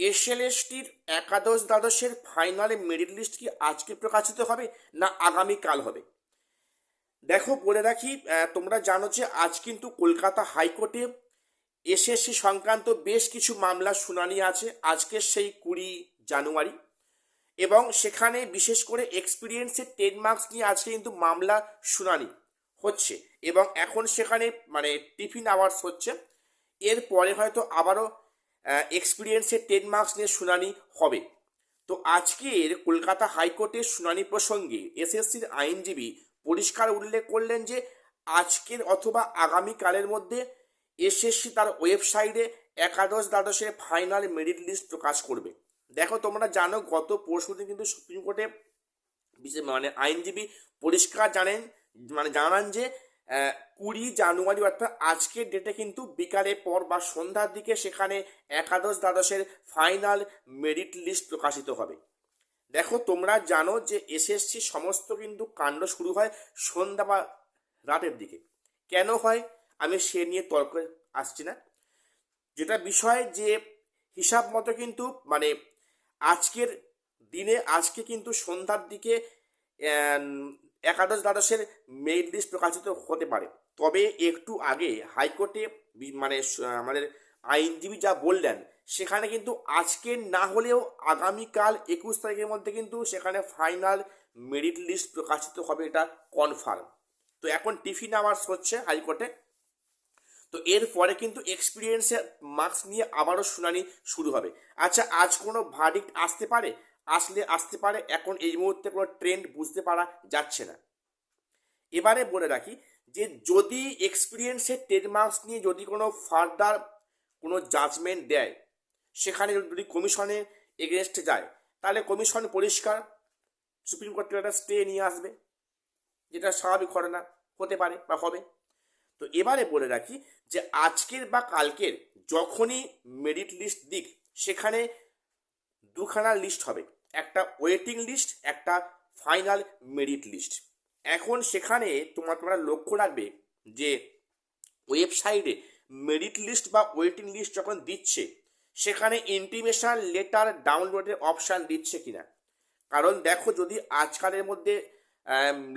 এসএলএসটির একাদশ দ্বাদশের ফাইনালে merit list কি আজকে প্রকাশিত হবে না আগামীকাল হবে? দেখো বলে রাখি, তোমরা জানো যে আজ কিন্তু কলকাতা হাইকোর্টে এসএসসি সংক্রান্ত বেশ কিছু মামলার শুনানি আছে আজকে সেই 20 জানুয়ারি। এবং সেখানে বিশেষ করে এক্সপিরিয়েন্সের 10 মার্কস নিয়ে আজকে কিন্তু মামলা শুনানি হচ্ছে এবং এখন সেখানে মানে টিফিন আওয়ার্স হচ্ছে। এরপরে হয়তো আবারও এক্সপিরিয়েন্সের 10 মার্কস নিয়ে শুনানি হবে। তো আজকের কলকাতা হাইকোর্টের শুনানি প্রসঙ্গে এসএসসির আইনজীবী পরিষ্কার উল্লেখ করলেন যে আজকের অথবা আগামীকালের মধ্যে এসএসসি তার ওয়েবসাইটে একাদশ দ্বাদশের ফাইনাল মেরিট লিস্ট প্রকাশ করবে। দেখো তোমরা জানো গত পরশুদিন কিন্তু সুপ্রিম কোর্টে মানে আইনজীবী পরিষ্কার জানান যে 20 জানুয়ারি অর্থাৎ আজকের ডেটে কিন্তু বিকালের পর বা সন্ধ্যার দিকে সেখানে একাদশ দ্বাদশের ফাইনাল মেরিট লিস্ট প্রকাশিত হবে। দেখো তোমরা জানো যে এসএসসি সমস্ত কিন্তু কাণ্ড শুরু হয় সন্ধ্যা বা রাতের দিকে। কেন হয় আমি সে নিয়ে তর্ক আসছি না, যেটা বিষয় যে হিসাব মতো কিন্তু মানে আজকের দিনে আজকে কিন্তু সন্ধ্যার দিকে একাদশ দ্বাদশের মেরিট লিস্ট প্রকাশিত হতে পারে। তবে একটু আগে হাইকোর্টে মানে আমাদের আইনজীবী যা বললেন সেখানে কিন্তু আজকে না হলেও আগামীকাল 21 তারিখের মধ্যে কিন্তু সেখানে ফাইনাল মেরিট লিস্ট প্রকাশিত হবে, এটা কনফার্ম। তো এখন টিফিন আওয়ার্স হচ্ছে হাইকোর্টে। তো এরপরে কিন্তু এক্সপিরিয়েন্সের মার্কস নিয়ে আবারও শুনানি শুরু হবে। আচ্ছা, আজ কোনো ভার্ডিক্ট আসতে পারে, আসতে পারে, এখন এই মুহূর্তে কোনো ট্রেন্ড বুঝতে পারা যাচ্ছে না। এবারে বলে রাখি যে যদি এক্সপিরিয়েন্সের 10 মার্কস নিয়ে যদি কোনো ফার্দার কোনো জাজমেন্ট দেয়, সেখানে যদি কমিশনের এগেনস্টে যায়, তাহলে কমিশন পরিষ্কার সুপ্রিম কোর্টের একটা স্টে নিয়ে আসবে, যেটা স্বাভাবিক ঘটনা হতে পারে বা হবে। তো এবারে বলে রাখি যে আজকের বা কালকের যখনই মেরিট লিস্ট দিক, সেখানে দুখানা লিস্ট হবে, একটা ওয়েটিং লিস্ট, একটা ফাইনাল মেরিট লিস্ট। এখন সেখানে তোমরা লক্ষ্য রাখবে যে ওয়েবসাইটে মেরিট লিস্ট বা ওয়েটিং লিস্ট যখন দিচ্ছে সেখানে ইন্টিমেশন লেটার ডাউনলোডের অপশান দিচ্ছে কিনা। কারণ দেখো যদি আজকালের মধ্যে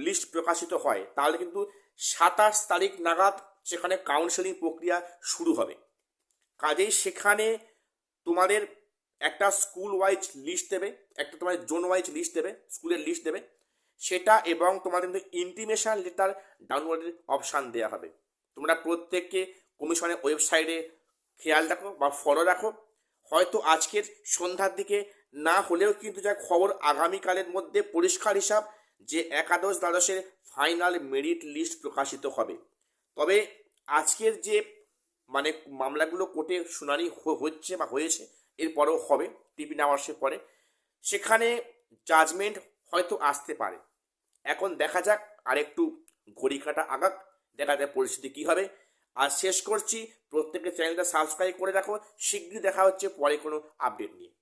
লিস্ট প্রকাশিত হয় তাহলে কিন্তু 27 তারিখ নাগাদ সেখানে কাউন্সেলিং প্রক্রিয়া শুরু হবে। কাজেই সেখানে তোমাদের একটা স্কুল ওয়াইজ লিস্ট দেবে, একটা তোমাদের জোন ওয়াইজ লিস্ট দেবে, স্কুলের লিস্ট দেবে সেটা, এবং তোমাদের কিন্তু ইন্টিমেশন লেটার ডাউনলোডের অপশান দেওয়া হবে। তোমরা প্রত্যেককে কমিশনের ওয়েবসাইটে খেয়াল রাখো বা ফলো রাখো। হয়তো আজকের সন্ধ্যার দিকে না হলেও কিন্তু যা খবর আগামীকালের মধ্যে পরিষ্কার হিসাব যে একাদশ দ্বাদশের ফাইনাল মেরিট লিস্ট প্রকাশিত হবে। তবে আজকের যে মানে মামলাগুলো কোর্টে শুনানি হচ্ছে বা হয়েছে, এরপরেও হবে টিভি আওয়ার্সের পরে, সেখানে জাজমেন্ট হয়তো আসতে পারে। এখন দেখা যাক, আর একটু ঘড়ি কাটা আগাক, দেখা যায় পরিস্থিতি কী হবে। আর শেষ করছি, প্রত্যেকের চ্যানেলটা সাবস্ক্রাইব করে রাখো। শীঘ্রই দেখা হচ্ছে পরে কোনো আপডেট নিয়ে।